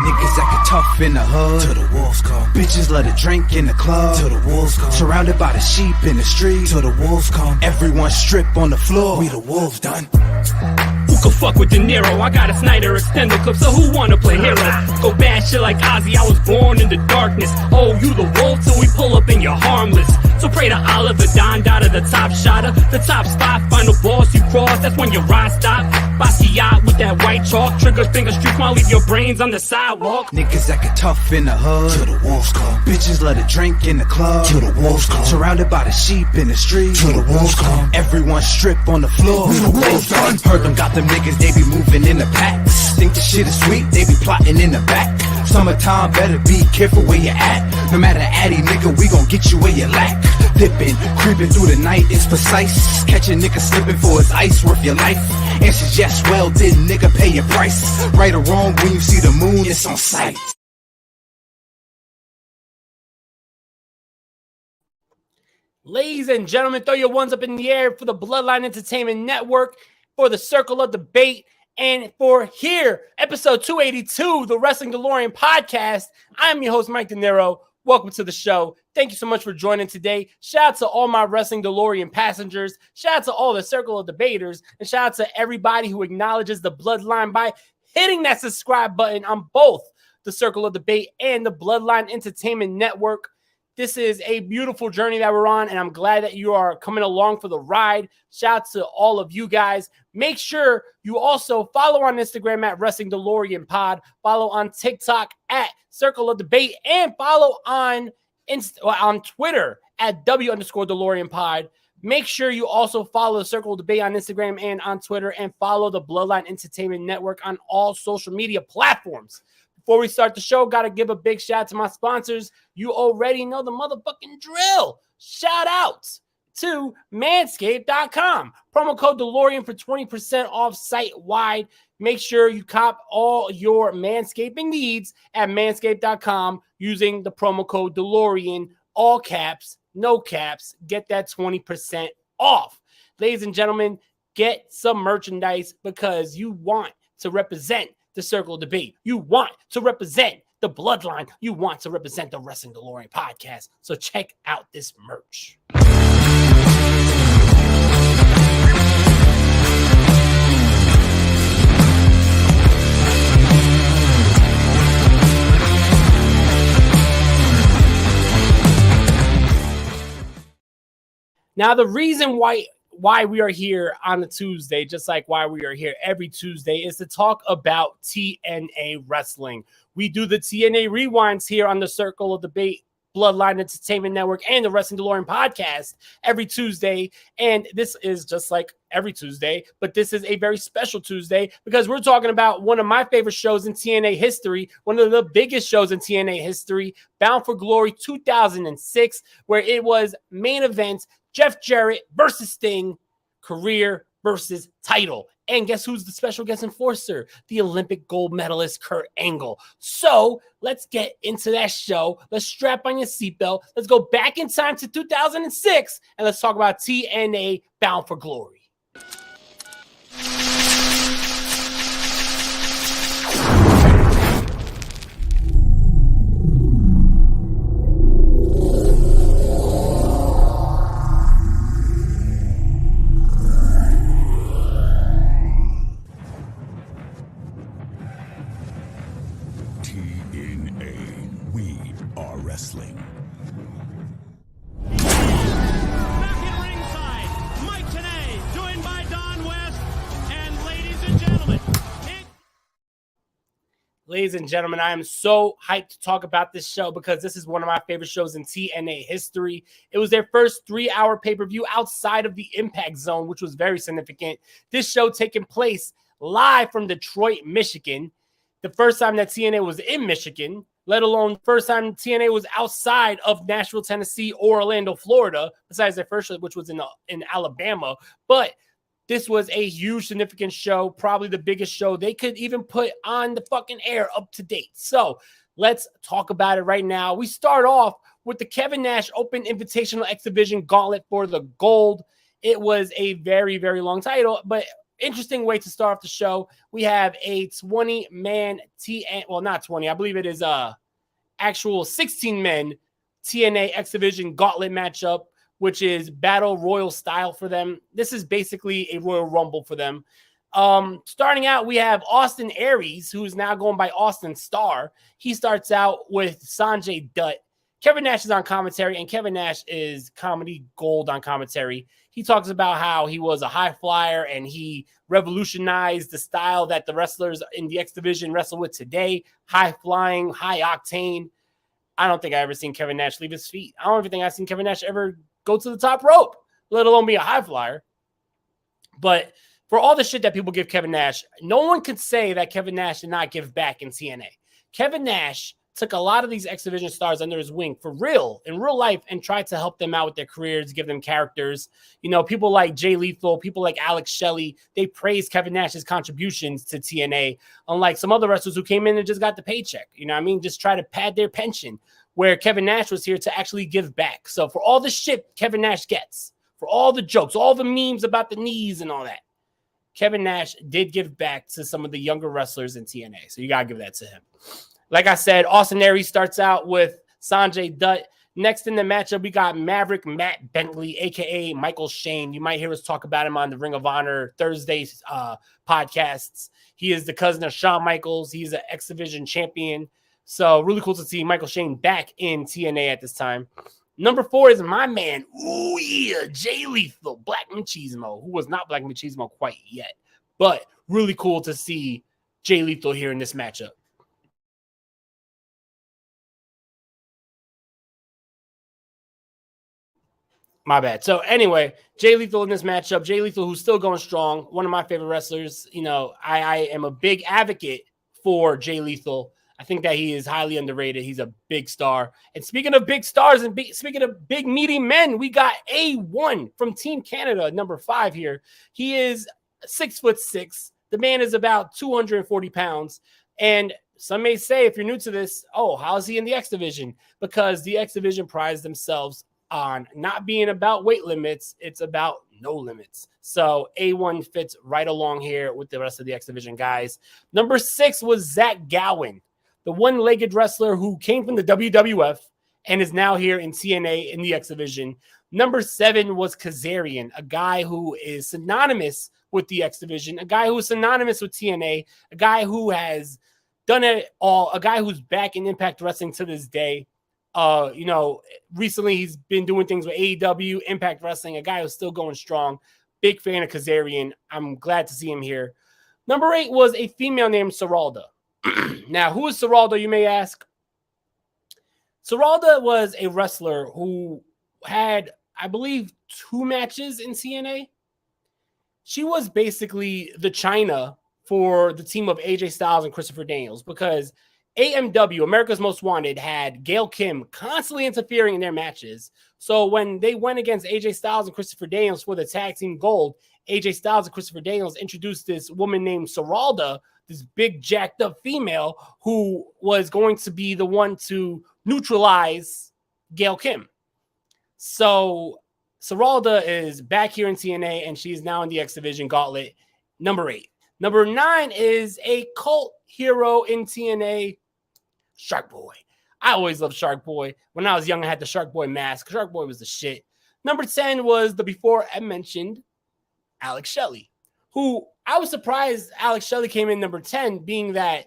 Niggas acting tough in the hood, till the wolves come. Bitches let it drink in the club, till the wolves come. Surrounded by the sheep in the street, till the wolves come. Everyone strip on the floor, we the wolves done. Who could fuck with De Niro? I got a Snyder extended clip, so who wanna play hero? Go bad shit like Ozzy, I was born in the darkness. Oh, you the wolf till we pull up and you're harmless. So pray to Oliver, Don Dada, the top shotter, the top spot, final boss you cross, that's when your ride stop. Basquiat with that white chalk, trigger finger streaks, might leave your brains on the sidewalk. Niggas acting tough in the hood, till the wolves come. Bitches let it drink in the club, till the wolves come. Surrounded by the sheep in the street, till the wolves come. Everyone strip on the floor, we the wolves done. Heard them got them niggas, they be moving in the packs. Think the shit is sweet, they be plotting in the back. Summertime, better be careful where you at. No matter addy, nigga, we gon' get you where you lack. Dipping, creeping through the night, it's precise. Catch a nigga slipping for his ice, worth your life. Answers yes, well, did nigga pay your price? Right or wrong, when you see the moon, it's on sight. Ladies and gentlemen, throw your ones up in the air for the Bloodline Entertainment Network, for the Circle of Debate, and for here, episode 282, the Wrestling Delorean Podcast. I'm your host, Mike De Niro. Welcome to the show. Thank you so much for joining today. Shout out to all my Wrestling Delorean passengers. Shout out to all the Circle of Debaters. And shout out to everybody who acknowledges the Bloodline by hitting that subscribe button on both the Circle of Debate and the Bloodline Entertainment Network. This is a beautiful journey that we're on, and I'm glad that you are coming along for the ride. Shout out to all of you guys. Make sure you also follow on Instagram at Wrestling Delorean Pod, follow on TikTok at Circle of Debate, and follow on Twitter at W_Delorean Pod. Make sure you also follow the Circle of Debate on Instagram and on Twitter, and follow the Bloodline Entertainment Network on all social media platforms. Before we start the show, got to give a big shout out to my sponsors. You already know the motherfucking drill. Shout out to Manscaped.com. Promo code DeLorean for 20% off site-wide. Make sure you cop all your manscaping needs at Manscaped.com using the promo code DeLorean. All caps, no caps. Get that 20% off. Ladies and gentlemen, get some merchandise because you want to represent the Circle of Debate. You want to represent the Bloodline. You want to represent the Wrestling Delorean Podcast. So check out this merch. Now, the reason why we are here on a Tuesday, just like why we are here every Tuesday, is to talk about TNA wrestling. We do the TNA rewinds here on the Circle of Debate, Bloodline Entertainment Network, and the Wrestling Delorean Podcast every Tuesday. And this is just like every Tuesday, but this is a very special Tuesday because we're talking about one of my favorite shows in TNA history, one of the biggest shows in TNA history, Bound for Glory 2006, where it was main event, Jeff Jarrett versus Sting, career versus title. And guess who's the special guest enforcer? The Olympic gold medalist, Kurt Angle. So let's get into that show. Let's strap on your seatbelt. Let's go back in time to 2006, and let's talk about TNA Bound for Glory. TNA, we are wrestling. Back in ringside, Mike Tenay, joined by Don West, and ladies and gentlemen. Ladies and gentlemen, I am so hyped to talk about this show because this is one of my favorite shows in TNA history. It was their first 3-hour pay-per-view outside of the Impact Zone, which was very significant. This show taking place live from Detroit, Michigan. The first time that TNA was in Michigan, let alone the first time TNA was outside of Nashville, Tennessee, or Orlando, Florida, besides their first show, which was in Alabama. But this was a huge, significant show, probably the biggest show they could even put on the fucking air up to date. So let's talk about it right now. We start off with the Kevin Nash Open Invitational X Division Gauntlet for the gold. It was a very, very long title, but interesting way to start off the show. We have a 20-man not 20. I believe it is actual 16-men TNA X Division Gauntlet matchup, which is Battle Royal style for them. This is basically a Royal Rumble for them. Starting out, we have Austin Aries, who is now going by Austin Starr. He starts out with Sanjay Dutt. Kevin Nash is on commentary, and Kevin Nash is comedy gold on commentary. He talks about how he was a high flyer and he revolutionized the style that the wrestlers in the X Division wrestle with today. High flying, high octane. I don't think I ever seen Kevin Nash leave his feet. I don't even think I've seen Kevin Nash ever go to the top rope, let alone be a high flyer. But for all the shit that people give Kevin Nash, no one could say that Kevin Nash did not give back in TNA. Kevin Nash took a lot of these X Division stars under his wing for real, in real life, and tried to help them out with their careers, give them characters. You know, people like Jay Lethal, people like Alex Shelley, they praised Kevin Nash's contributions to TNA, unlike some other wrestlers who came in and just got the paycheck. You know what I mean? Just try to pad their pension, where Kevin Nash was here to actually give back. So for all the shit Kevin Nash gets, for all the jokes, all the memes about the knees and all that, Kevin Nash did give back to some of the younger wrestlers in TNA. So you got to give that to him. Like I said, Austin Aries starts out with Sanjay Dutt. Next in the matchup, we got Maverick Matt Bentley, a.k.a. Michael Shane. You might hear us talk about him on the Ring of Honor Thursday podcasts. He is the cousin of Shawn Michaels. He's an X Division champion. So really cool to see Michael Shane back in TNA at this time. Number 4 is my man, Jay Lethal, Black Machismo, who was not Black Machismo quite yet. But really cool to see Jay Lethal here in this matchup. My bad. So anyway, Jay Lethal in this matchup. Jay Lethal, who's still going strong. One of my favorite wrestlers. You know, I am a big advocate for Jay Lethal. I think that he is highly underrated. He's a big star. And speaking of big stars and speaking of big meaty men, we got A1 from Team Canada, number 5 here. He is 6'6". The man is about 240 pounds. And some may say, if you're new to this, oh, how is he in the X Division? Because the X Division prides themselves on not being about weight limits. It's about no limits. So A1 fits right along here with the rest of the X Division guys. Number 6 was Zach Gowen, the one-legged wrestler who came from the WWF and is now here in TNA in the X Division. Number 7 was Kazarian, a guy who is synonymous with the X Division, a guy who is synonymous with TNA, a guy who has done it all, a guy who's back in Impact Wrestling to this day. You know, recently he's been doing things with AEW, Impact Wrestling, a guy who's still going strong. Big fan of Kazarian. I'm glad to see him here. Number 8 was a female named Saralda. Now, who is Saralda, you may ask? Saralda was a wrestler who had, I believe, 2 matches in TNA. She was basically the China for the team of AJ Styles and Christopher Daniels, because AMW, America's Most Wanted, had Gail Kim constantly interfering in their matches. So when they went against AJ Styles and Christopher Daniels for the tag team gold, AJ Styles and Christopher Daniels introduced this woman named Saralda, this big jacked up female who was going to be the one to neutralize Gail Kim. So Saralda is back here in TNA, and she's now in the X Division Gauntlet. Number 8. Number 9 is a cult hero in TNA, Shark Boy. I always loved Shark Boy. When I was young, I had the Shark Boy mask. Shark Boy was the shit. Number 10 was the before I mentioned Alex Shelley, who I was surprised Alex Shelley came in number 10, being that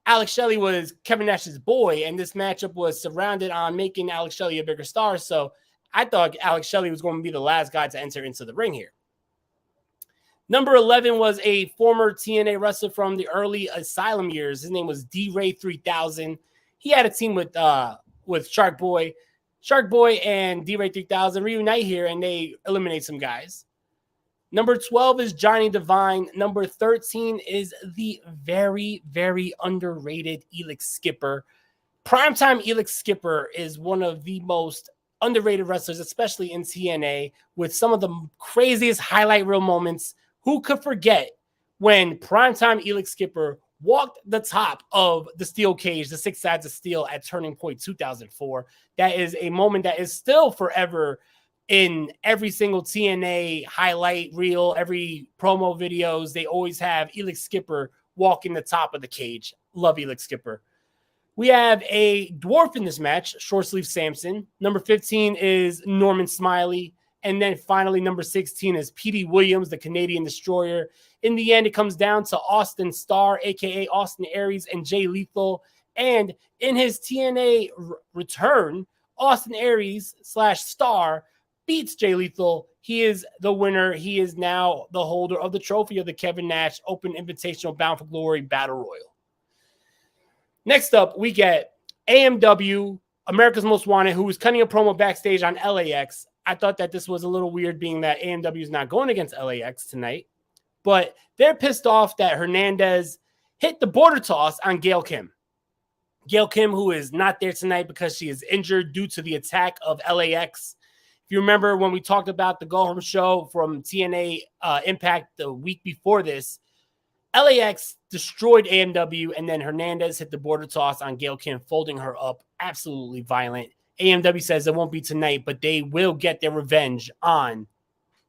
Alex Shelley was Kevin Nash's boy, and this matchup was surrounded on making Alex Shelley a bigger star. So I thought Alex Shelley was going to be the last guy to enter into the ring here. Number 11 was a former TNA wrestler from the early Asylum years. His name was D-Ray 3000. He had a team with Shark Boy. Shark Boy and D-Ray 3000 reunite here, and they eliminate some guys. Number 12 is Johnny Devine. Number 13 is the very, very underrated Elix Skipper. Primetime Elix Skipper is one of the most underrated wrestlers, especially in TNA, with some of the craziest highlight reel moments. Who could forget when primetime Elix Skipper walked the top of the steel cage, the 6 sides of steel at Turning Point 2004? That is a moment that is still forever in every single TNA highlight reel, every promo videos, they always have Elix Skipper walking the top of the cage. Love Elix Skipper. We have a dwarf in this match, Short Sleeve Samson. Number 15 is Norman Smiley. And then finally, number 16 is Petey Williams, the Canadian Destroyer. In the end, it comes down to Austin Starr, a.k.a. Austin Aries, and Jay Lethal. And in his TNA return, Austin Aries / Starr beats Jay Lethal. He is the winner. He is now the holder of the trophy of the Kevin Nash Open Invitational Bound for Glory Battle Royal. Next up, we get AMW, America's Most Wanted, who was cutting a promo backstage on LAX. I thought that this was a little weird, being that AMW is not going against LAX tonight. But they're pissed off that Hernandez hit the border toss on Gail Kim. Gail Kim, who is not there tonight because she is injured due to the attack of LAX. If you remember when we talked about the Go Home show from TNA Impact the week before this, LAX destroyed AMW, and then Hernandez hit the border toss on Gail Kim, folding her up. Absolutely violent. AMW says it won't be tonight, but they will get their revenge on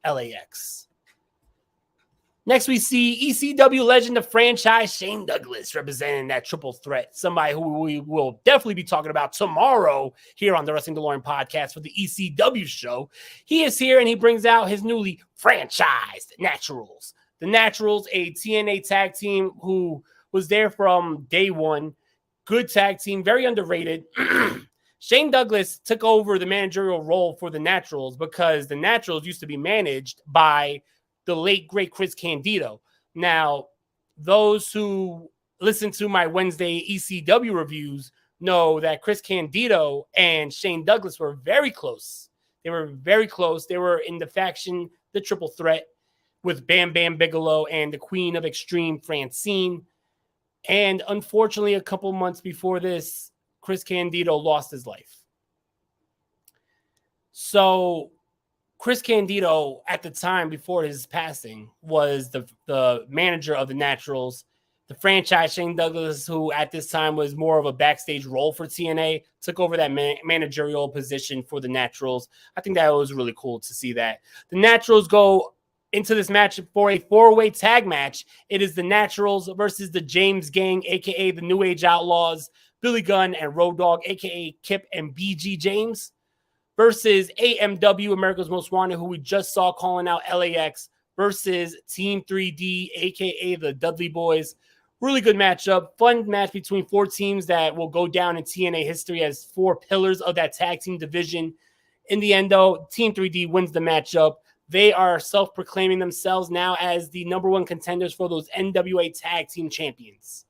LAX. Next, we see ECW legend of franchise Shane Douglas representing that triple threat. Somebody who we will definitely be talking about tomorrow here on the Wrestling Delorean podcast for the ECW show. He is here and he brings out his newly franchised Naturals. The Naturals, a TNA tag team who was there from day one. Good tag team, very underrated. Shane Douglas took over the managerial role for the Naturals because the Naturals used to be managed by the late, great Chris Candido. Now, those who listen to my Wednesday ECW reviews know that Chris Candido and Shane Douglas were very close. They were very close. They were in the faction, the Triple Threat, with Bam Bam Bigelow and the Queen of Extreme, Francine. And unfortunately, a couple months before this, Chris Candido lost his life. So Chris Candido, at the time before his passing, was the manager of the Naturals. The franchise, Shane Douglas, who at this time was more of a backstage role for TNA, took over that managerial position for the Naturals. I think that was really cool to see that. The Naturals go into this match for a 4-way tag match. It is the Naturals versus the James Gang, a.k.a. the New Age Outlaws, Billy Gunn and Road Dogg, a.k.a. Kip and BG James, versus AMW, America's Most Wanted, who we just saw calling out LAX, versus Team 3D, a.k.a. the Dudley Boys. Really good matchup. Fun match between four teams that will go down in TNA history as four pillars of that tag team division. In the end, though, Team 3D wins the matchup. They are self-proclaiming themselves now as the number one contenders for those NWA Tag Team Champions.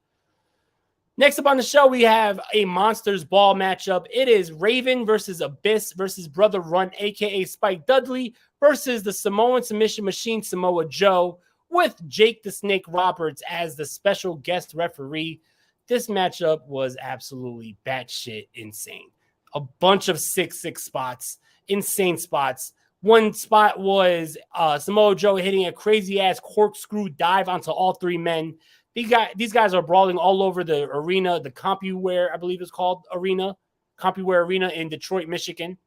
Next up on the show, we have a Monsters Ball matchup. It is Raven versus Abyss versus Brother Runt, a.k.a. Spike Dudley, versus the Samoan Submission Machine, Samoa Joe, with Jake the Snake Roberts as the special guest referee. This matchup was absolutely batshit insane. A bunch of 6-6 spots, insane spots. One spot was Samoa Joe hitting a crazy-ass corkscrew dive onto all three men. These guys are brawling all over the arena, the CompuWare, I believe it's called, CompuWare Arena in Detroit, Michigan.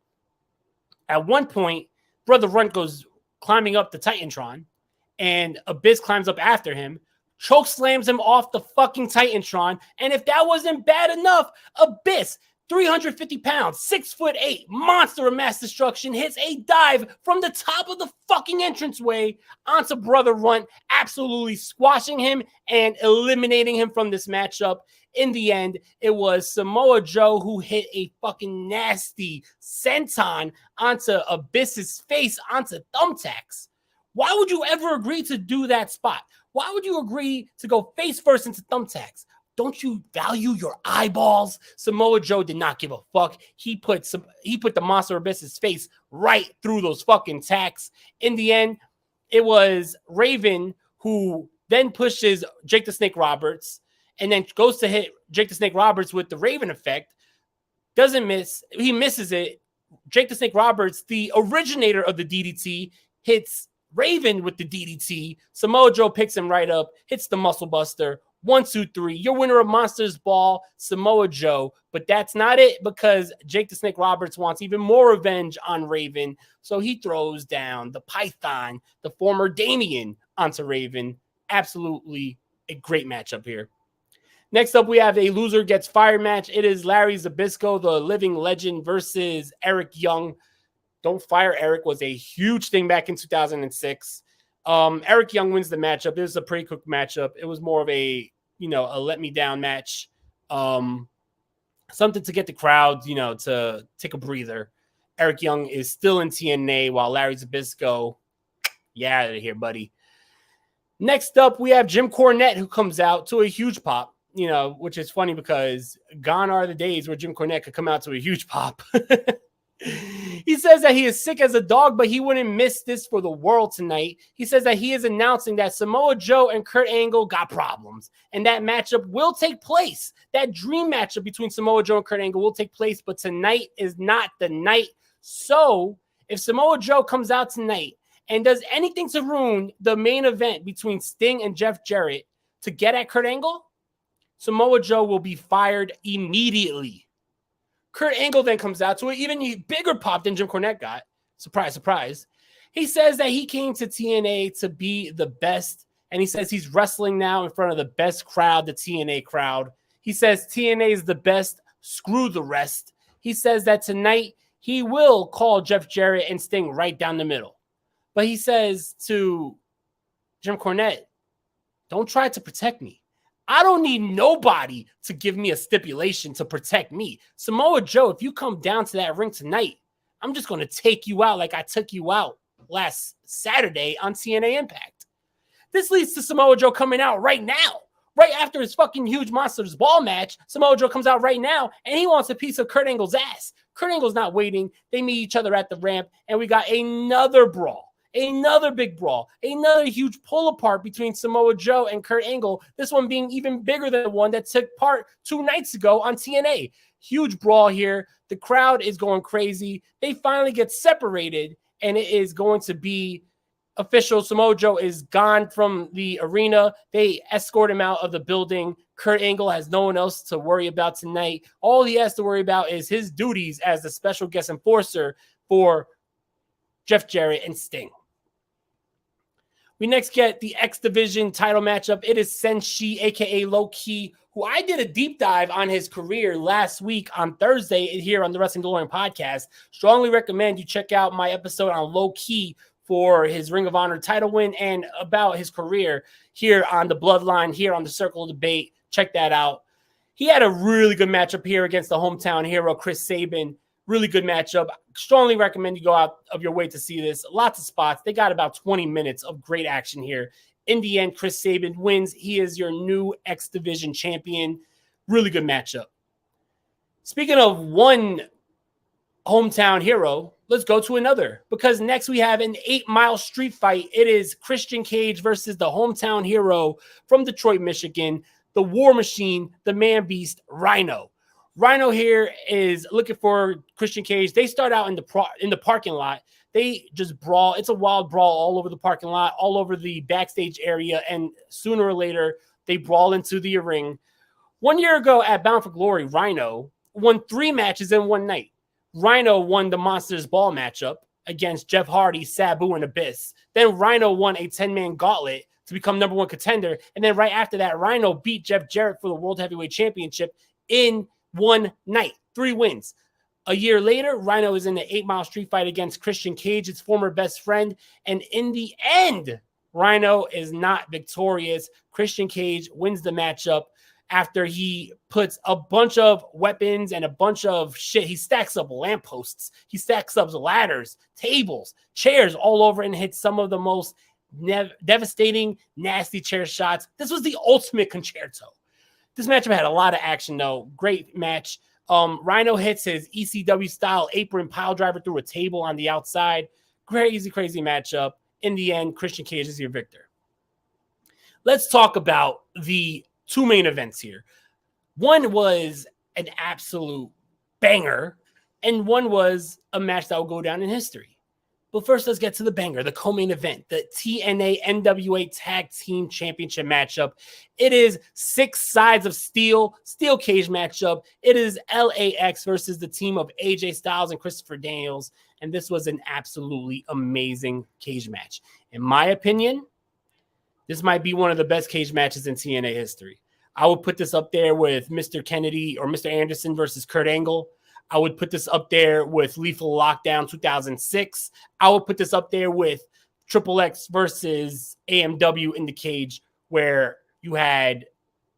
At one point, Brother Runt goes climbing up the Titantron, and Abyss climbs up after him, choke slams him off the fucking Titantron, and if that wasn't bad enough, Abyss, 350 pounds, 6'8", monster of mass destruction, hits a dive from the top of the fucking entranceway onto Brother Runt, absolutely squashing him and eliminating him from this matchup. In the end, it was Samoa Joe who hit a fucking nasty senton onto Abyss's face, onto thumbtacks. Why would you ever agree to do that spot? Why would you agree to go face first into thumbtacks? Don't you value your eyeballs? Samoa Joe did not give a fuck. He put the Monster Abyss's face right through those fucking tacks. In the end, it was Raven who then pushes Jake the Snake Roberts and then goes to hit Jake the Snake Roberts with the Raven effect. Doesn't miss. He misses it. Jake the Snake Roberts, the originator of the DDT, hits Raven with the DDT. Samoa Joe picks him right up, hits the Muscle Buster. 1, 2, 3. Your winner of Monsters Ball, Samoa Joe. But that's not it, because Jake the Snake Roberts wants even more revenge on Raven. So he throws down the Python, the former Damien, onto Raven. Absolutely a great matchup here. Next up, we have a loser gets fired match. It is Larry Zbyszko, the living legend, versus Eric Young. Don't fire Eric was a huge thing back in 2006. Eric Young wins the matchup. It was a pretty quick matchup. It was more of a let me down match. Something to get the crowd, to take a breather. Eric Young is still in TNA while Larry Zbyszko, out of here, buddy. Next up, we have Jim Cornette, who comes out to a huge pop, which is funny because gone are the days where Jim Cornette could come out to a huge pop. He says that he is sick as a dog, but he wouldn't miss this for the world tonight. He says that he is announcing that Samoa Joe and Kurt Angle got problems, and that matchup will take place. That dream matchup between Samoa Joe and Kurt Angle will take place, but tonight is not the night. So if Samoa Joe comes out tonight and does anything to ruin the main event between Sting and Jeff Jarrett to get at Kurt Angle, Samoa Joe will be fired immediately. Kurt Angle then comes out to an even bigger pop than Jim Cornette got. Surprise, surprise. He says that he came to TNA to be the best, and he says he's wrestling now in front of the best crowd, the TNA crowd. He says TNA is the best, screw the rest. He says that tonight he will call Jeff Jarrett and Sting right down the middle. But he says to Jim Cornette, don't try to protect me. I don't need nobody to give me a stipulation to protect me. Samoa Joe, if you come down to that ring tonight, I'm just going to take you out like I took you out last Saturday on TNA Impact. This leads to Samoa Joe coming out right now. Right after his fucking huge Monsters Ball match, Samoa Joe comes out right now, and he wants a piece of Kurt Angle's ass. Kurt Angle's not waiting. They meet each other at the ramp, and we got another brawl. Another big brawl, another huge pull apart between Samoa Joe and Kurt Angle, this one being even bigger than the one that took part 2 nights ago on TNA. Huge brawl here. The crowd is going crazy. They finally get separated, and it is going to be official. Samoa Joe is gone from the arena. They escort him out of the building. Kurt Angle has no one else to worry about tonight. All he has to worry about is his duties as the special guest enforcer for Jeff Jarrett and Sting. We next get the X Division title matchup. It is Senshi, a.k.a. Low Ki, who I did a deep dive on his career last week on Thursday here on the Wrestling Delorean Podcast. Strongly recommend you check out my episode on Low Ki for his Ring of Honor title win and about his career here on the Bloodline, here on the Circle of Debate. Check that out. He had a really good matchup here against the hometown hero, Chris Sabin. Really good matchup. Strongly recommend you go out of your way to see this. Lots of spots. They got about 20 minutes of great action here. In the end, Chris Sabin wins. He is your new X Division champion. Really good matchup. Speaking of one hometown hero, let's go to another, because next we have an 8-mile street fight. It is Christian Cage versus the hometown hero from Detroit, Michigan, the War Machine, the Man Beast, Rhino. Rhino here is looking for Christian Cage. They start out in the parking lot. They just brawl. It's a wild brawl all over the parking lot, all over the backstage area, and sooner or later, they brawl into the ring. 1 year ago at Bound for Glory, Rhino won 3 matches in one night. Rhino won the Monsters Ball matchup against Jeff Hardy, Sabu, and Abyss. Then Rhino won a 10-man gauntlet to become number 1 contender. And then right after that, Rhino beat Jeff Jarrett for the World Heavyweight Championship in one night. 3 wins. A year later, Rhino is in the 8-mile street fight against Christian Cage, his former best friend. And in the end, Rhino is not victorious. Christian Cage wins the matchup after he puts a bunch of weapons and a bunch of shit. He stacks up lampposts. He stacks up ladders, tables, chairs all over, and hits some of the most devastating, nasty chair shots. This was the ultimate concerto. This matchup had a lot of action, though. Great match. Rhino hits his ECW-style apron pile driver through a table on the outside. Crazy, crazy matchup. In the end, Christian Cage is your victor. Let's talk about the 2 main events here. One was an absolute banger, and one was a match that will go down in history. But first, let's get to the banger, the co-main event, the TNA NWA Tag Team Championship matchup. It is 6 sides of steel cage matchup. It is LAX versus the team of AJ Styles and Christopher Daniels. And this was an absolutely amazing cage match. In my opinion, this might be one of the best cage matches in TNA history. I would put this up there with Mr. Kennedy or Mr. Anderson versus Kurt Angle. I would put this up there with Lethal Lockdown 2006. I would put this up there with Triple X versus AMW in the cage, where you had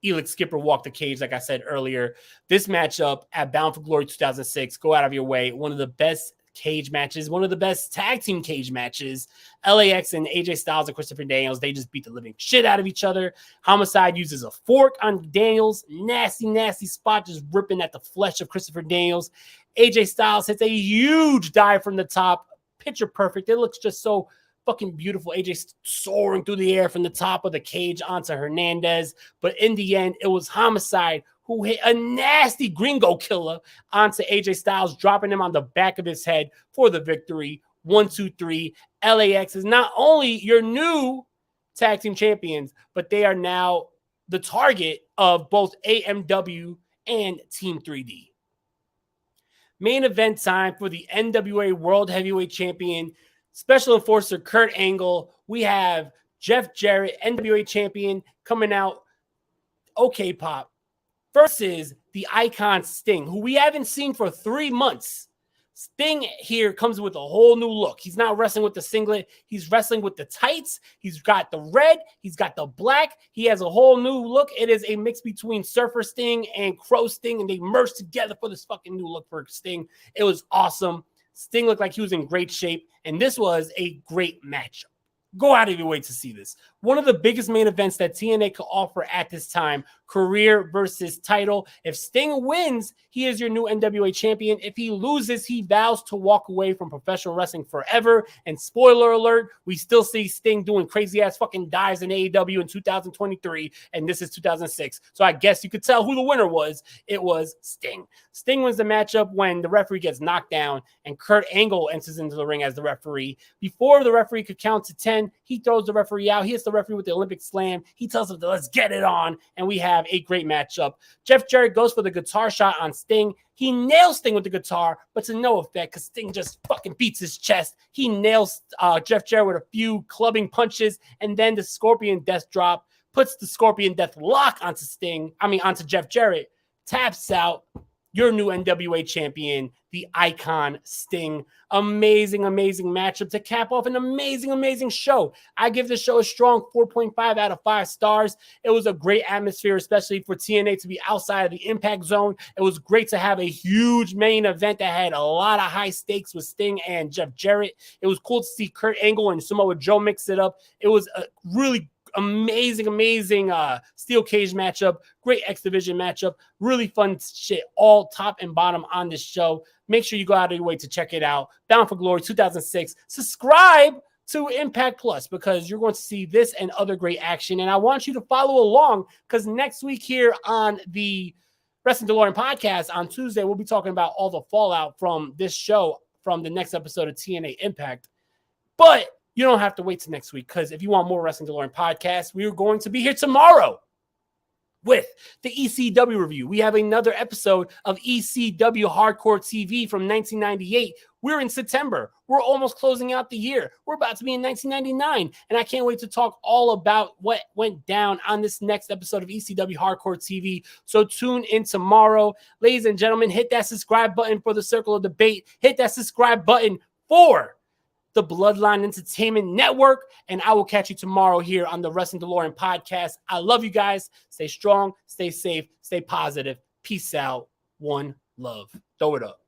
Elix Skipper walk the cage, like I said earlier. This matchup at Bound for Glory 2006, go out of your way. One of the best cage matches, one of the best tag team cage matches. LAX and AJ Styles and Christopher Daniels, they just beat the living shit out of each other. Homicide uses a fork on Daniels. Nasty spot, just ripping at the flesh of Christopher Daniels. AJ Styles hits a huge dive from the top. Picture perfect. It looks just so fucking beautiful. AJ soaring through the air from the top of the cage onto Hernandez. But in the end, it was Homicide who hit a nasty gringo killer onto AJ Styles, dropping him on the back of his head for the victory. 1, 2, 3. LAX is not only your new tag team champions, but they are now the target of both AMW and Team 3D. Main event time for the NWA World Heavyweight Champion, Special Enforcer Kurt Angle. We have Jeff Jarrett, NWA Champion, coming out OK Pop, versus the Icon Sting, who we haven't seen for 3 months. Sting here comes with a whole new look. He's not wrestling with the singlet. He's wrestling with the tights. He's got the red. He's got the black. He has a whole new look. It is a mix between Surfer Sting and Crow Sting, and they merged together for this fucking new look for Sting. It was awesome. Sting looked like he was in great shape, and this was a great matchup. Go out of your way to see this. One of the biggest main events that TNA could offer at this time, career versus title. If Sting wins, he is your new NWA champion. If he loses, he vows to walk away from professional wrestling forever. And spoiler alert, we still see Sting doing crazy ass fucking dives in AEW in 2023. And this is 2006. So I guess you could tell who the winner was. It was Sting. Sting wins the matchup when the referee gets knocked down and Kurt Angle enters into the ring as the referee. Before the referee could count to 10, he throws the referee out. He hits the referee with the Olympic slam. He tells him to let's get it on. And we have a great matchup. Jeff Jarrett goes for the guitar shot on Sting. He nails Sting with the guitar, but to no effect because Sting just fucking beats his chest. He nails Jeff Jarrett with a few clubbing punches, and then the Scorpion Death Drop puts the Scorpion Death Lock onto Jeff Jarrett. Taps out. Your new NWA champion, the Icon Sting. Amazing matchup to cap off an amazing show. I give the show a strong 4.5 out of 5 stars. It was a great atmosphere, especially for TNA to be outside of the impact zone. It was great to have a huge main event that had a lot of high stakes with Sting and Jeff Jarrett. It was cool to see Kurt Angle and Samoa Joe mix it up. It was a really amazing steel cage matchup, great X Division matchup, really fun shit, all top and bottom on this show. Make sure you go out of your way to check it out. Bound for Glory 2006. Subscribe to Impact Plus because you're going to see this and other great action. And I want you to follow along because next week here on the Wrestling Delorean Podcast on Tuesday, we'll be talking about all the fallout from this show from the next episode of TNA Impact. But you don't have to wait till next week because if you want more Wrestling Delorean Podcast, we are going to be here tomorrow with the ECW review. We have another episode of ECW Hardcore TV from 1998. We're in September. We're almost closing out the year. We're about to be in 1999. And I can't wait to talk all about what went down on this next episode of ECW Hardcore TV. So tune in tomorrow. Ladies and gentlemen, hit that subscribe button for the Circle of Debate. Hit that subscribe button for the Bloodline Entertainment Network, and I will catch you tomorrow here on the Wrestling Delorean Podcast. I love you guys. Stay strong, stay safe, stay positive. Peace out. One love. Throw it up.